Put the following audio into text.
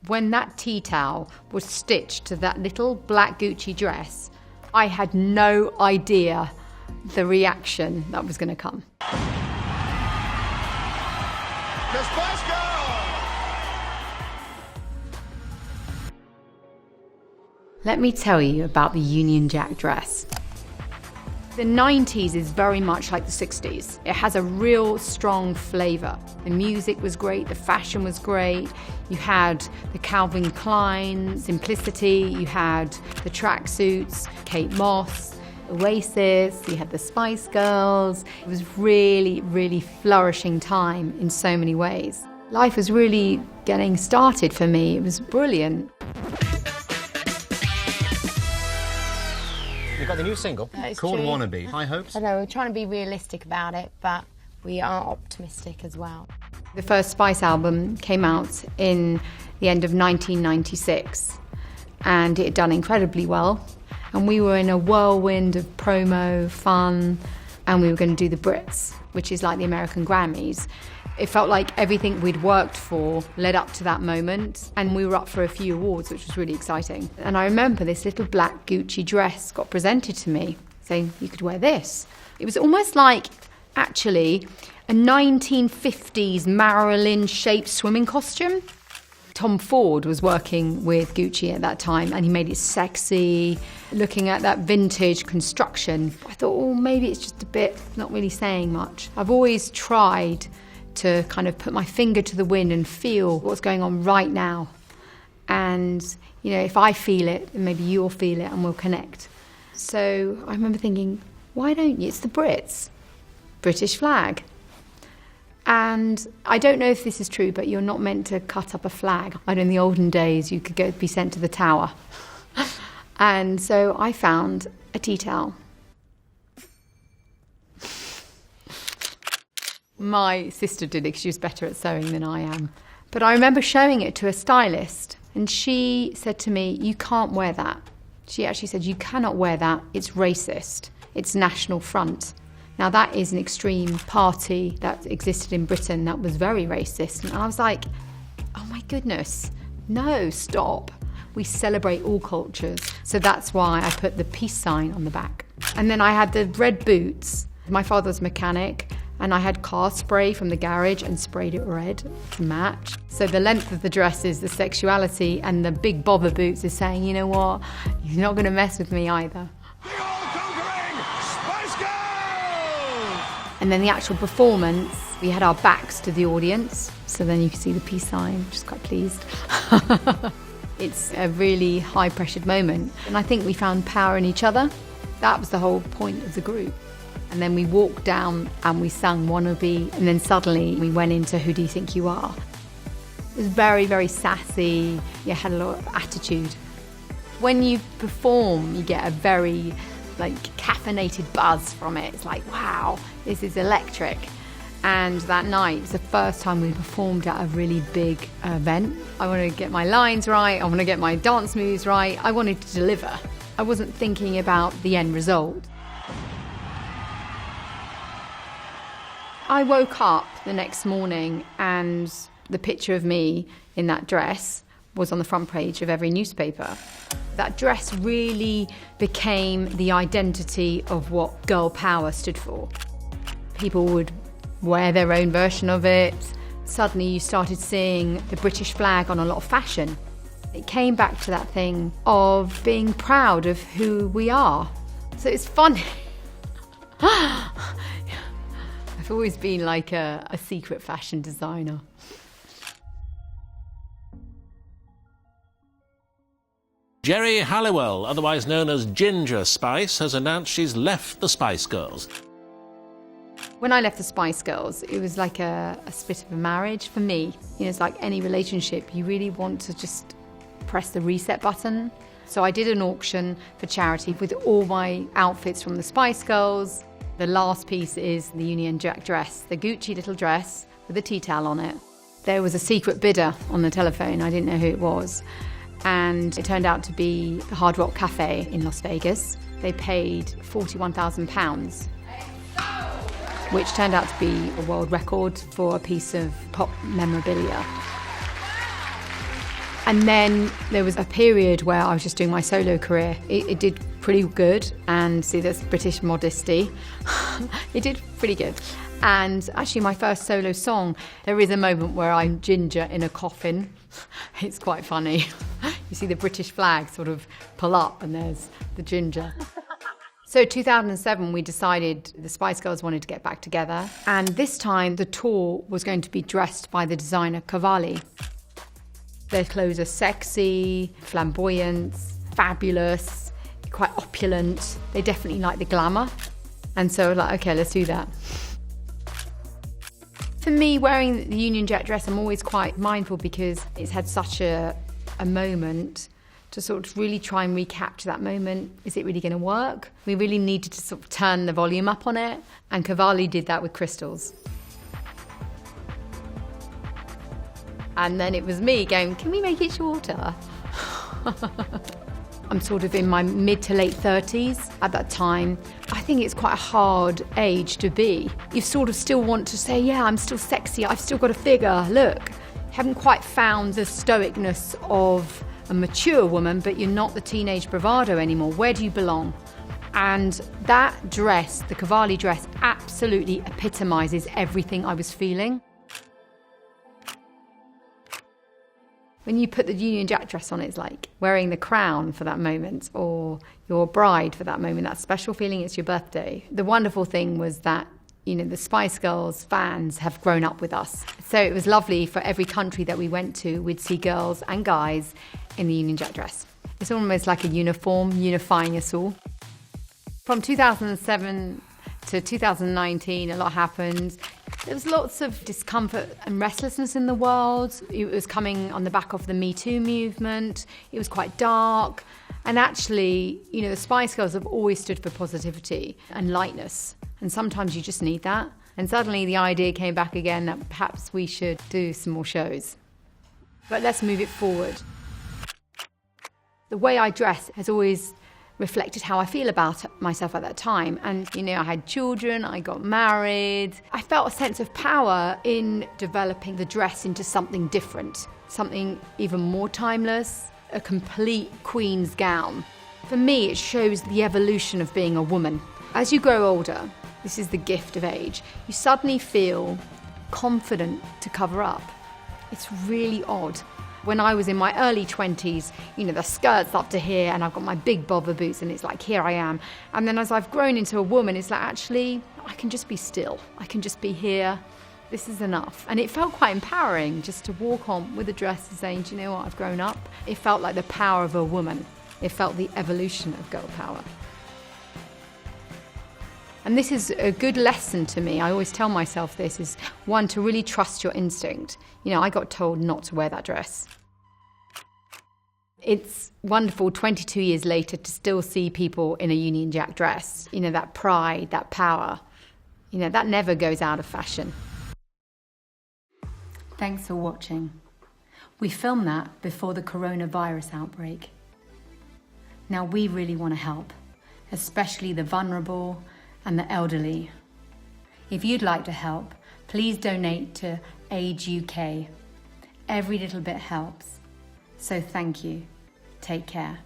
When that tea towel was stitched to that little black Gucci dress, I had no idea the reaction that was going to come. The Spice Girls! Let me tell you about the Union Jack dress. The 90s is very much like the 60s. It has a real strong flavour. The music was great, the fashion was great. You had the Calvin Klein simplicity, you had the tracksuits, Kate Moss, Oasis, you had the Spice Girls. It was really, really flourishing time in so many ways. Life was really getting started for me. It was brilliant. You've got the new single called true. Wannabe. High hopes? I know, we're trying to be realistic about it, but we are optimistic as well. The first Spice album came out in the end of 1996, and it had done incredibly well. And we were in a whirlwind of promo, fun, and we were going to do the Brits, which is like the American Grammys. It felt like everything we'd worked for led up to that moment, and we were up for a few awards, which was really exciting. And I remember this little black Gucci dress got presented to me, saying, you could wear this. It was almost like, actually, a 1950s Marilyn-shaped swimming costume. Tom Ford was working with Gucci at that time, and he made it sexy, looking at that vintage construction. I thought, oh, maybe it's just a bit, not really saying much. I've always tried to kind of put my finger to the wind and feel what's going on right now. And, you know, if I feel it, then maybe you'll feel it and we'll connect. So I remember thinking, why don't you? It's the Brits, British flag. And I don't know if this is true, but you're not meant to cut up a flag. I know in the olden days you could be sent to the Tower. And so I found a tea towel. My sister did it because she was better at sewing than I am. But I remember showing it to a stylist, and she said to me, you can't wear that. She actually said, you cannot wear that, it's racist, it's National Front. Now that is an extreme party that existed in Britain that was very racist. And I was like, oh my goodness, no, stop. We celebrate all cultures. So that's why I put the peace sign on the back. And then I had the red boots. My father's a mechanic, and I had car spray from the garage and sprayed it red to match. So the length of the dress is the sexuality, and the big bobber boots is saying, you know what, you're not going to mess with me either. The all-conquering Spice Girls! And then the actual performance, we had our backs to the audience, so then you can see the peace sign, which is quite pleased. It's a really high-pressured moment, and I think we found power in each other. That was the whole point of the group. And then we walked down and we sang Wannabe, and then suddenly we went into Who Do You Think You Are? It was very, very sassy. You had a lot of attitude. When you perform, you get a very caffeinated buzz from it. It's like, wow, this is electric. And that night was the first time we performed at a really big event. I wanted to get my lines right, I want to get my dance moves right. I wanted to deliver. I wasn't thinking about the end result. I woke up the next morning and the picture of me in that dress was on the front page of every newspaper. That dress really became the identity of what girl power stood for. People would wear their own version of it. Suddenly you started seeing the British flag on a lot of fashion. It came back to that thing of being proud of who we are. So it's funny. I've always been like a secret fashion designer. Geri Halliwell, otherwise known as Ginger Spice, has announced she's left the Spice Girls. When I left the Spice Girls, it was like a split of a marriage for me. You know, it's like any relationship, you really want to just press the reset button. So I did an auction for charity with all my outfits from the Spice Girls. The last piece is the Union Jack dress, the Gucci little dress with a tea towel on it. There was a secret bidder on the telephone, I didn't know who it was. And it turned out to be the Hard Rock Cafe in Las Vegas. They paid £41,000, which turned out to be a world record for a piece of pop memorabilia. And then there was a period where I was just doing my solo career. It did pretty good, and see, that's British modesty. It did pretty good. And actually my first solo song, there is a moment where I'm Ginger in a coffin. It's quite funny. You see the British flag sort of pull up and there's the Ginger. So 2007, we decided the Spice Girls wanted to get back together. And this time the tour was going to be dressed by the designer Cavalli. Their clothes are sexy, flamboyant, fabulous, quite opulent. They definitely like the glamour. And so we're like, okay, let's do that. For me, wearing the Union Jack dress, I'm always quite mindful because it's had such a moment to sort of really try and recapture that moment. Is it really going to work? We really needed to sort of turn the volume up on it, and Cavalli did that with crystals. And then it was me going, can we make it shorter? I'm sort of in my mid to late 30s at that time. I think it's quite a hard age to be. You sort of still want to say, yeah, I'm still sexy, I've still got a figure, look. Haven't quite found the stoicness of a mature woman, but you're not the teenage bravado anymore. Where do you belong? And that dress, the Cavalli dress, absolutely epitomises everything I was feeling. When you put the Union Jack dress on, it's like wearing the crown for that moment, or your bride for that moment, that special feeling it's your birthday. The wonderful thing was that, you know, the Spice Girls fans have grown up with us. So it was lovely for every country that we went to, we'd see girls and guys in the Union Jack dress. It's almost like a uniform, unifying us all. From 2007 to 2019, a lot happened. There was lots of discomfort and restlessness in the world. It was coming on the back of the Me Too movement. It was quite dark. And actually, you know, the Spice Girls have always stood for positivity and lightness. And sometimes you just need that. And suddenly the idea came back again that perhaps we should do some more shows. But let's move it forward. The way I dress has always reflected how I feel about myself at that time. And, you know, I had children, I got married. I felt a sense of power in developing the dress into something different, something even more timeless, a complete queen's gown. For me, it shows the evolution of being a woman. As you grow older, this is the gift of age, you suddenly feel confident to cover up. It's really odd. When I was in my early 20s, you know, the skirt's up to here and I've got my big bobber boots and it's like, here I am. And then as I've grown into a woman, it's like, actually, I can just be still. I can just be here. This is enough. And it felt quite empowering just to walk on with a dress and saying, do you know what, I've grown up. It felt like the power of a woman. It felt the evolution of girl power. And this is a good lesson to me. I always tell myself this is, one, to really trust your instinct. You know, I got told not to wear that dress. It's wonderful 22 years later to still see people in a Union Jack dress. You know, that pride, that power, you know, that never goes out of fashion. Thanks for watching. We filmed that before the coronavirus outbreak. Now we really want to help, especially the vulnerable and the elderly. If you'd like to help, please donate to Age UK. Every little bit helps. So thank you. Take care.